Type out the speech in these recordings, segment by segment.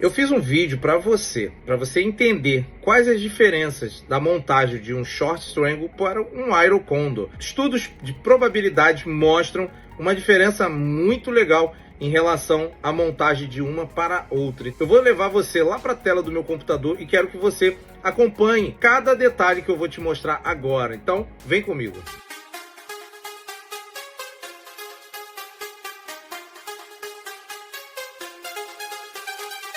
Eu fiz um vídeo para você entender quais as diferenças da montagem de um short strangle para um Iron Condor. Estudos de probabilidade mostram uma diferença muito legal em relação à montagem de uma para outra. Eu vou levar você lá para a tela do meu computador e quero que você acompanhe cada detalhe que eu vou te mostrar agora. Então, vem comigo.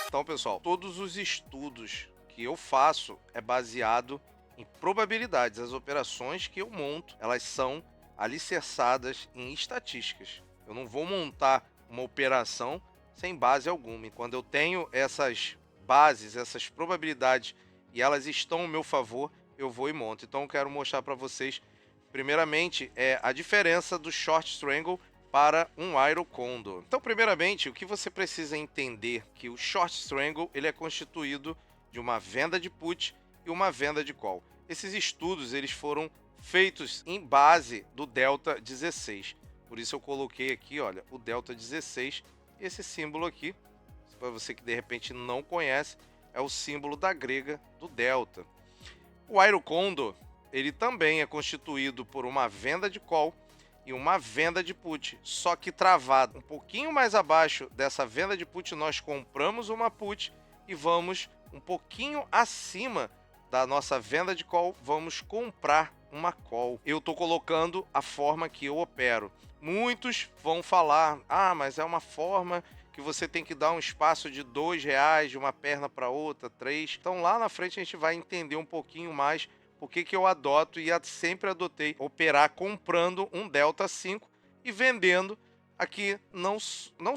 Então, pessoal, todos os estudos que eu faço é baseado em probabilidades. As operações que eu monto, elas são alicerçadas em estatísticas. Eu não vou montar uma operação sem base alguma. E quando eu tenho essas bases, essas probabilidades, e elas estão ao meu favor, eu vou e monto. Então, eu quero mostrar para vocês, primeiramente, a diferença do Short Strangle para um Iron Condor. Então, primeiramente, o que você precisa entender que o Short Strangle ele é constituído de uma venda de put e uma venda de call. Esses estudos eles foram feitos em base do Delta 16. Por isso eu coloquei aqui, olha, o Delta 16, esse símbolo aqui, para você que de repente não conhece, é o símbolo da grega do Delta. O Iron Condor, ele também é constituído por uma venda de call e uma venda de put, só que travado um pouquinho mais abaixo dessa venda de put, nós compramos uma put e vamos um pouquinho acima da nossa venda de call, vamos comprar uma call. Eu estou colocando a forma que eu opero. Muitos vão falar, mas é uma forma que você tem que dar um espaço de R$2 de uma perna para outra, 3. Então lá na frente a gente vai entender um pouquinho mais por que eu adoto e sempre adotei operar comprando um Delta 5 e vendendo aqui não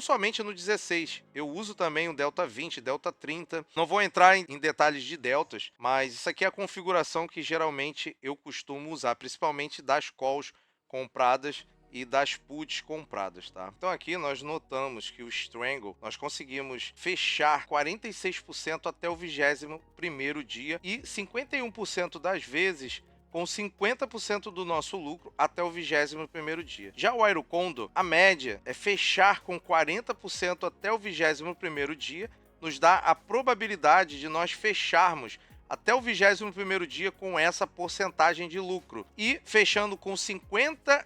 somente no 16. Eu uso também o Delta 20, Delta 30. Não vou entrar em detalhes de deltas, mas isso aqui é a configuração que geralmente eu costumo usar, principalmente das calls compradas e das puts compradas, tá? Então aqui nós notamos que o Strangle nós conseguimos fechar 46% até o 21º dia e 51% das vezes com 50% do nosso lucro até o 21º dia. Já o Iron Condor, a média é fechar com 40% até o 21º dia, nos dá a probabilidade de nós fecharmos até o 21º dia com essa porcentagem de lucro. E fechando com 50%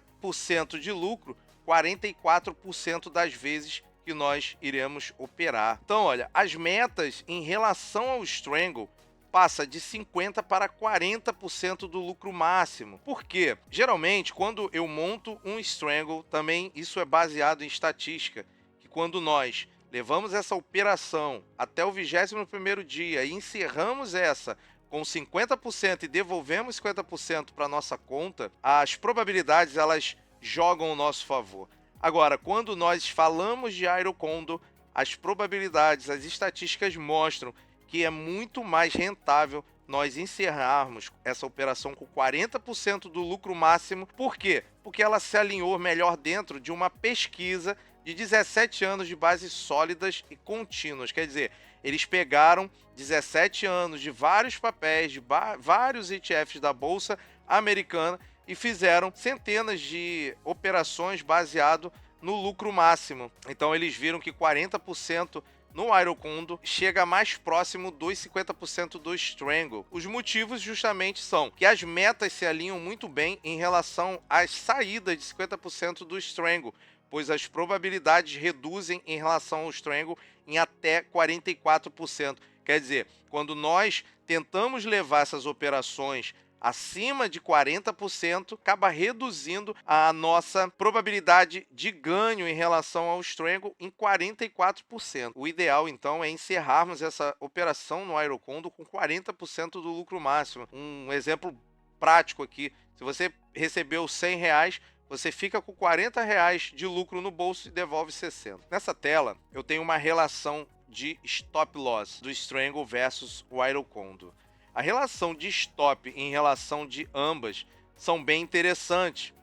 de lucro, 44% das vezes que nós iremos operar. Então, olha, as metas em relação ao Strangle passa de 50% para 40% do lucro máximo. Por quê? Geralmente, quando eu monto um Strangle, também isso é baseado em estatística, que quando nós levamos essa operação até o 21º dia e encerramos essa com 50% e devolvemos 50% para nossa conta, as probabilidades elas jogam ao nosso favor. Agora, quando nós falamos de Iron Condor, as probabilidades, as estatísticas mostram que é muito mais rentável nós encerrarmos essa operação com 40% do lucro máximo. Por quê? Porque ela se alinhou melhor dentro de uma pesquisa de 17 anos de bases sólidas e contínuas. Quer dizer, eles pegaram 17 anos de vários papéis, de vários ETFs da Bolsa Americana e fizeram centenas de operações baseado no lucro máximo. Então eles viram que 40% no Iron Condor chega mais próximo dos 50% do Strangle. Os motivos justamente são que as metas se alinham muito bem em relação às saídas de 50% do Strangle, pois as probabilidades reduzem em relação ao Strangle em até 44%. Quer dizer, quando nós tentamos levar essas operações acima de 40%, acaba reduzindo a nossa probabilidade de ganho em relação ao Strangle em 44%. O ideal, então, é encerrarmos essa operação no Iron Condor com 40% do lucro máximo. Um exemplo prático aqui, se você recebeu R$100, você fica com R$40 de lucro no bolso e devolve 60. Nessa tela, eu tenho uma relação de stop loss do Strangle versus o Iron Condor. A relação de stop em relação de ambas são bem interessantes.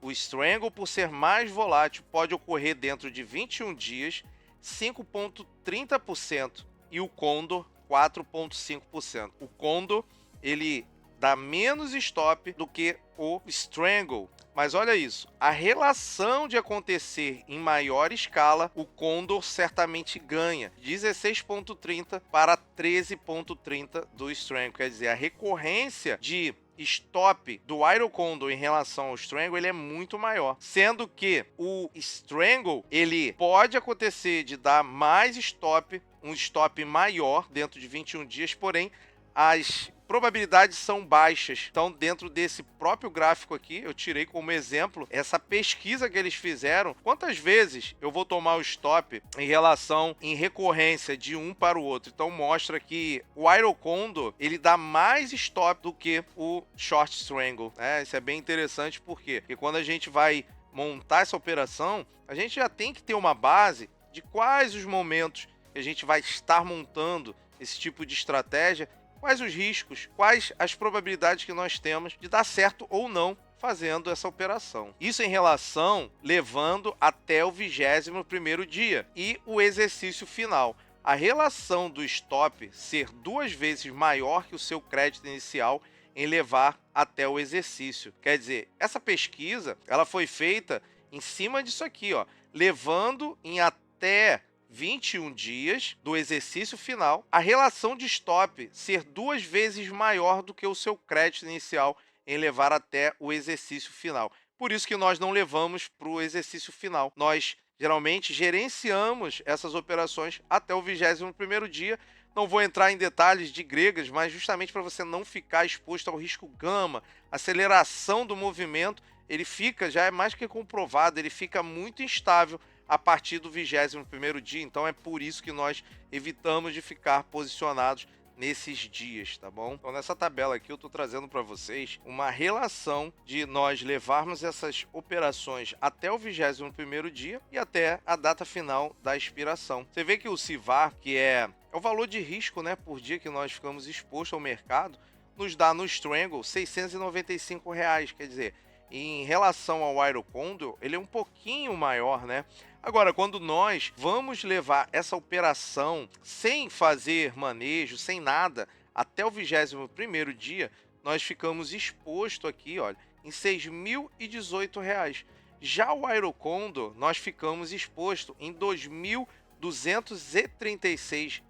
O Strangle, por ser mais volátil, pode ocorrer dentro de 21 dias, 5,30%, e o Condor, 4,5%. O Condor, ele dá menos stop do que o Strangle. Mas olha isso, a relação de acontecer em maior escala, o Condor certamente ganha 16.30 para 13.30 do Strangle. Quer dizer, a recorrência de stop do Iron Condor em relação ao Strangle, ele é muito maior. Sendo que o Strangle, ele pode acontecer de dar mais stop, um stop maior dentro de 21 dias, porém, as probabilidades são baixas. Então, dentro desse próprio gráfico aqui, eu tirei como exemplo essa pesquisa que eles fizeram. Quantas vezes eu vou tomar o stop em recorrência de um para o outro? Então, mostra que o Iron Condor, ele dá mais stop do que o Short Strangle. Isso é bem interessante, por quê? Porque quando a gente vai montar essa operação, a gente já tem que ter uma base de quais os momentos que a gente vai estar montando esse tipo de estratégia, quais os riscos, quais as probabilidades que nós temos de dar certo ou não fazendo essa operação. Isso em relação levando até o 21º dia e o exercício final. A relação do stop ser 2 vezes maior que o seu crédito inicial em levar até o exercício. Quer dizer, essa pesquisa ela foi feita em cima disso aqui, ó, levando em até 21 dias do exercício final, a relação de stop ser 2 vezes maior do que o seu crédito inicial em levar até o exercício final. Por isso que nós não levamos para o exercício final. Nós geralmente gerenciamos essas operações até o 21º dia. Não vou entrar em detalhes de gregas, mas justamente para você não ficar exposto ao risco gama, aceleração do movimento, ele fica, já é mais que comprovado, ele fica muito instável a partir do 21º dia, então é por isso que nós evitamos de ficar posicionados nesses dias, tá bom? Então nessa tabela aqui eu estou trazendo para vocês uma relação de nós levarmos essas operações até o 21º dia e até a data final da expiração. Você vê que o CVAR, que é o valor de risco, né, por dia que nós ficamos expostos ao mercado, nos dá no Strangle R$ 695, quer dizer, em relação ao Iron Condor, ele é um pouquinho maior, né? Agora, quando nós vamos levar essa operação sem fazer manejo, sem nada, até o 21º dia, nós ficamos expostos aqui, olha, em R$ 6.018. Já o Iron Condor, nós ficamos expostos em R$ 2.236.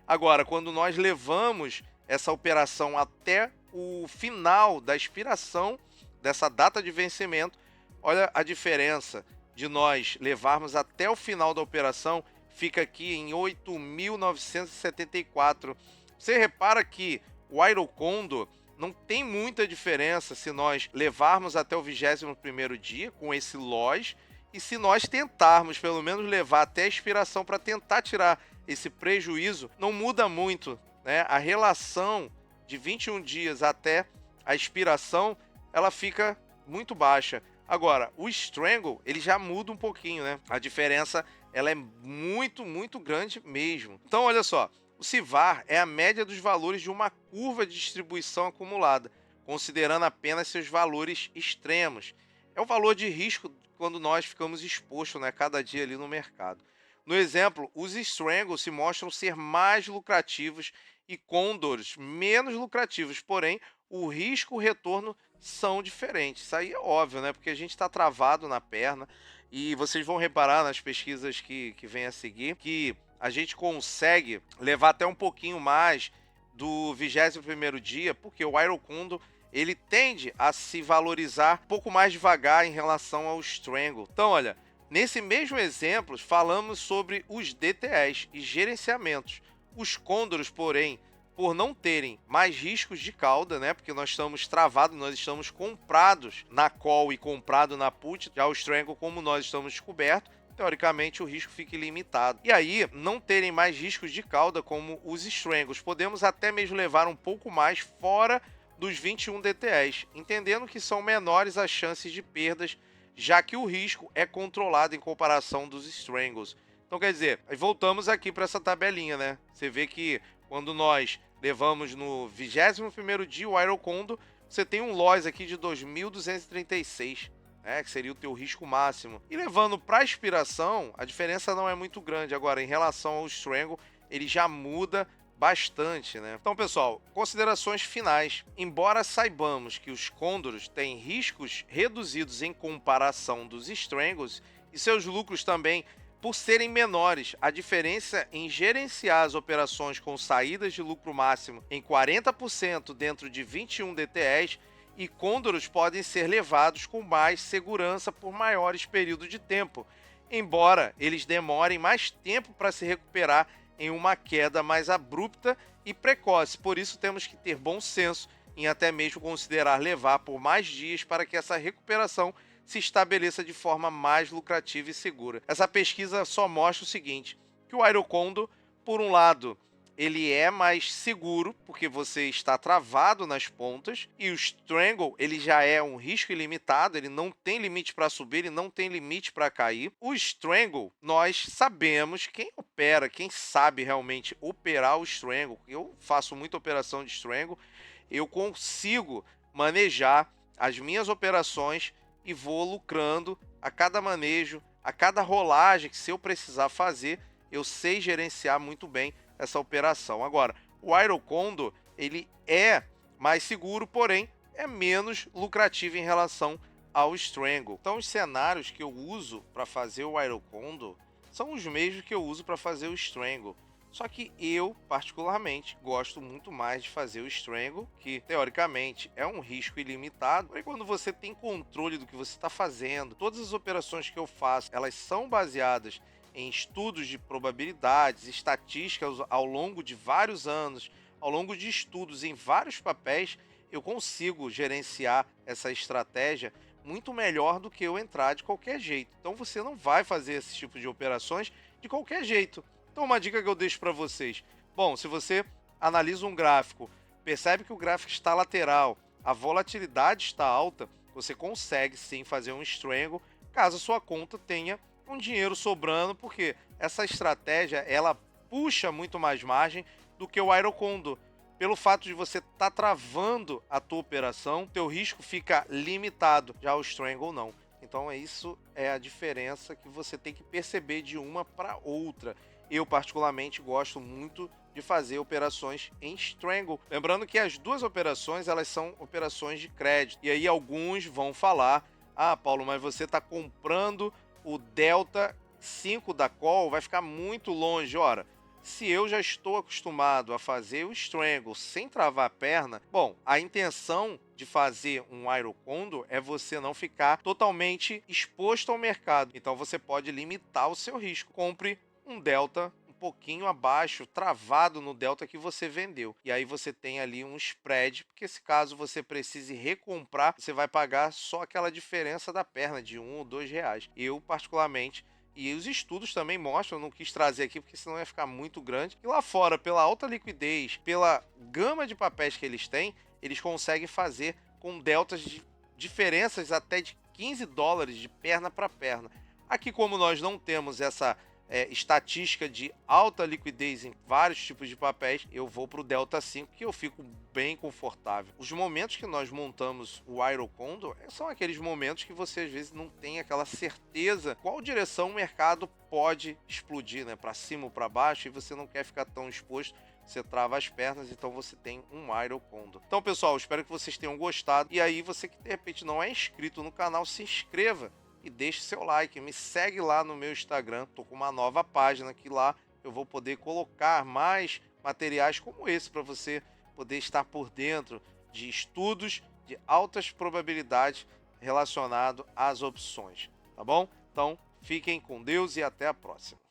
Agora, quando nós levamos essa operação até o final da expiração dessa data de vencimento, olha a diferença de nós levarmos até o final da operação, fica aqui em 8.974. Você repara que o Iron Condor não tem muita diferença se nós levarmos até o 21º dia com esse loss e se nós tentarmos pelo menos levar até a expiração para tentar tirar esse prejuízo, não muda muito, né? A relação de 21 dias até a expiração, ela fica muito baixa. Agora, o Strangle, ele já muda um pouquinho, né? A diferença, ela é muito, muito grande mesmo. Então, olha só, o CVAR é a média dos valores de uma curva de distribuição acumulada, considerando apenas seus valores extremos. É o valor de risco quando nós ficamos expostos, né, cada dia ali no mercado. No exemplo, os Strangles se mostram ser mais lucrativos e Condors menos lucrativos, porém, o risco e o retorno são diferentes. Isso aí é óbvio, né? Porque a gente está travado na perna e vocês vão reparar nas pesquisas que vêm a seguir que a gente consegue levar até um pouquinho mais do 21º dia, porque o Iron Condor ele tende a se valorizar um pouco mais devagar em relação ao Strangle. Então, olha, nesse mesmo exemplo, falamos sobre os DTS e gerenciamentos. Os Condors, porém, por não terem mais riscos de cauda, né? Porque nós estamos travados, nós estamos comprados na call e comprado na put, já o Strangle, como nós estamos descobertos, teoricamente o risco fica ilimitado. E aí, não terem mais riscos de cauda como os Strangles, podemos até mesmo levar um pouco mais fora dos 21 DTS, entendendo que são menores as chances de perdas, já que o risco é controlado em comparação dos Strangles. Então, quer dizer, voltamos aqui para essa tabelinha, né? Você vê que quando nós levamos no 21º dia o Iron Condor, você tem um loss aqui de 2.236, né? Que seria o teu risco máximo. E levando para a expiração, a diferença não é muito grande. Agora, em relação ao Strangle, ele já muda bastante, né? Então, pessoal, considerações finais. Embora saibamos que os Condors têm riscos reduzidos em comparação dos Strangles e seus lucros também por serem menores, a diferença em gerenciar as operações com saídas de lucro máximo em 40% dentro de 21 DTEs e Condors podem ser levados com mais segurança por maiores períodos de tempo, embora eles demorem mais tempo para se recuperar em uma queda mais abrupta e precoce. Por isso temos que ter bom senso em até mesmo considerar levar por mais dias para que essa recuperação se estabeleça de forma mais lucrativa e segura. Essa pesquisa só mostra o seguinte, que o Aerocondo, por um lado, ele é mais seguro, porque você está travado nas pontas, e o Strangle, ele já é um risco ilimitado, ele não tem limite para subir, ele não tem limite para cair. O Strangle, nós sabemos, quem opera, quem sabe realmente operar o Strangle, eu faço muita operação de Strangle, eu consigo manejar as minhas operações e vou lucrando a cada manejo, a cada rolagem que se eu precisar fazer, eu sei gerenciar muito bem essa operação. Agora, o Aerocondo, ele é mais seguro, porém é menos lucrativo em relação ao Strangle. Então, os cenários que eu uso para fazer o Aerocondo são os mesmos que eu uso para fazer o Strangle. Só que eu, particularmente, gosto muito mais de fazer o Strangle, que teoricamente é um risco ilimitado. Porém, quando você tem controle do que você está fazendo, todas as operações que eu faço, elas são baseadas em estudos de probabilidades, estatísticas ao longo de vários anos, ao longo de estudos em vários papéis, eu consigo gerenciar essa estratégia muito melhor do que eu entrar de qualquer jeito. Então você não vai fazer esse tipo de operações de qualquer jeito. Então uma dica que eu deixo para vocês. Bom, se você analisa um gráfico, percebe que o gráfico está lateral, a volatilidade está alta, você consegue sim fazer um Strangle, caso a sua conta tenha um dinheiro sobrando, porque essa estratégia ela puxa muito mais margem do que o Aerocondo. Pelo fato de você estar travando a tua operação, teu risco fica limitado, já o Strangle não. Então isso é a diferença que você tem que perceber de uma para outra. Eu particularmente gosto muito de fazer operações em Strangle. Lembrando que as duas operações elas são operações de crédito. E aí alguns vão falar, ah Paulo, mas você está comprando o Delta 5 da call, vai ficar muito longe. Ora, se eu já estou acostumado a fazer o Strangle sem travar a perna, bom, a intenção de fazer um Aerocondo é você não ficar totalmente exposto ao mercado. Então você pode limitar o seu risco. Compre um Delta um pouquinho abaixo, travado no Delta que você vendeu. E aí você tem ali um spread, porque se caso você precise recomprar, você vai pagar só aquela diferença da perna de R$1 ou R$2. Eu, particularmente, e os estudos também mostram, eu não quis trazer aqui porque senão ia ficar muito grande, e lá fora, pela alta liquidez, pela gama de papéis que eles têm, eles conseguem fazer com deltas de diferenças até de $15 de perna para perna. Aqui, como nós não temos essa estatística de alta liquidez em vários tipos de papéis, eu vou para o Delta 5 que eu fico bem confortável. Os momentos que nós montamos o Aerocondo são aqueles momentos que você às vezes não tem aquela certeza qual direção o mercado pode explodir, né? Para cima ou para baixo, e você não quer ficar tão exposto, você trava as pernas, então você tem um Aerocondo. Então pessoal, espero que vocês tenham gostado, e aí você que de repente não é inscrito no canal, se inscreva e deixe seu like, me segue lá no meu Instagram, tô com uma nova página que lá eu vou poder colocar mais materiais como esse para você poder estar por dentro de estudos de altas probabilidades relacionado às opções, tá bom? Então, fiquem com Deus e até a próxima.